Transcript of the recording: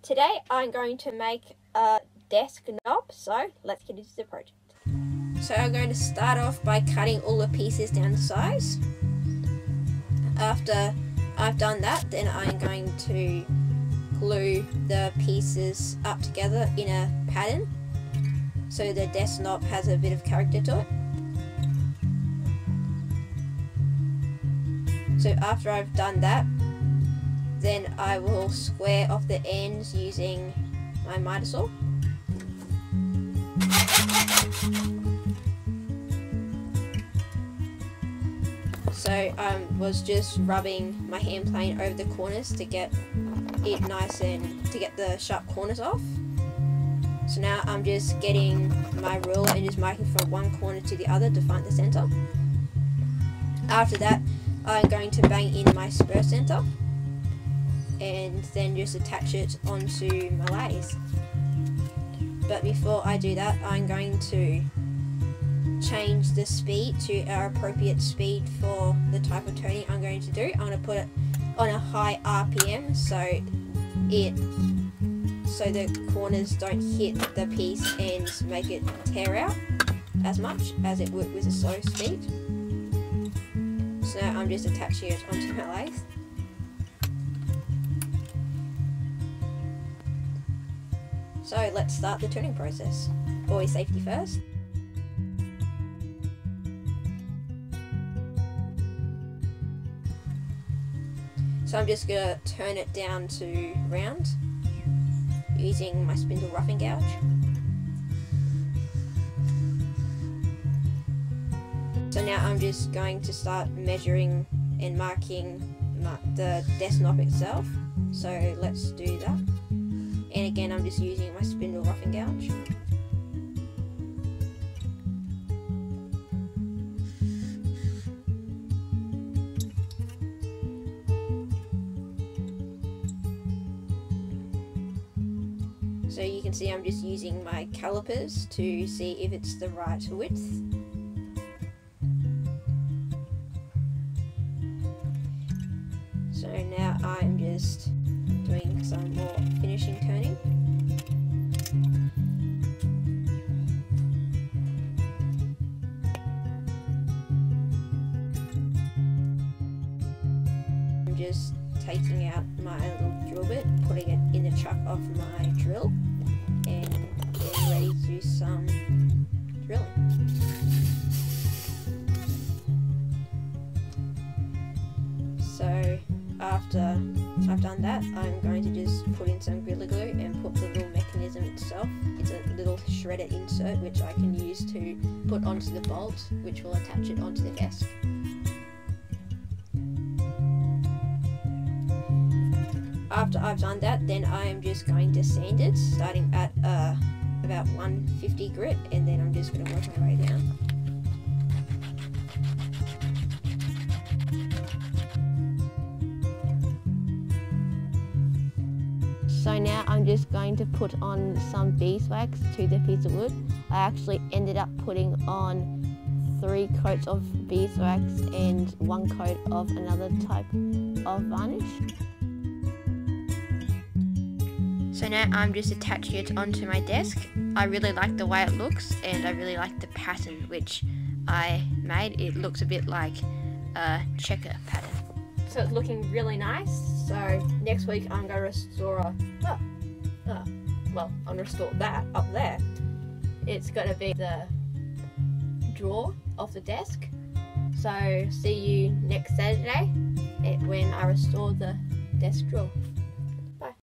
Today I'm going to make a desk knob, so let's get into the project. So I'm going to start off by cutting all the pieces down to size. After I've done that, then I'm going to glue the pieces up together in a pattern so the desk knob has a bit of character to it. So after I've done that, then I will square off the ends using my miter saw. So I was just rubbing my hand plane over the corners to get it nice and to get the sharp corners off. So now I'm just getting my ruler and just marking from one corner to the other to find the center. After that, I'm going to bang in my spur center and then just attach it onto my lathe. But before I do that, I'm going to change the speed to our appropriate speed for the type of turning I'm going to do. I'm going to put it on a high RPM so the corners don't hit the piece and make it tear out as much as it would with a slow speed. So now I'm just attaching it onto my lathe. So let's start the turning process. Always safety first. So I'm just going to turn it down to round using my spindle roughing gouge. So now I'm just going to start measuring and marking the desk knob itself. So let's do that. And again, I'm just using my spindle roughing gouge. So you can see I'm just using my calipers to see if it's the right width. So now I'm just doing some more finishing turning. I'm just taking out my little drill bit, putting it in the chuck of my drill, and getting ready to do some drilling. So after I've done that, I'm going to just put in some Gorilla Glue and put the little mechanism itself. It's a little shredder insert which I can use to put onto the bolt, which will attach it onto the desk. After I've done that, then I am just going to sand it, starting at about 150 grit, and then I'm just going to work my way down. So now I'm just going to put on some beeswax to the piece of wood. I actually ended up putting on 3 coats of beeswax and 1 coat of another type of varnish. So now I'm just attaching it onto my desk. I really like the way it looks, and I really like the pattern which I made. It looks a bit like a checker pattern. So it's looking really nice. So next week I'm going to restore I'm going to restore that up there. It's going to be the drawer of the desk. So see you next Saturday when I restore the desk drawer.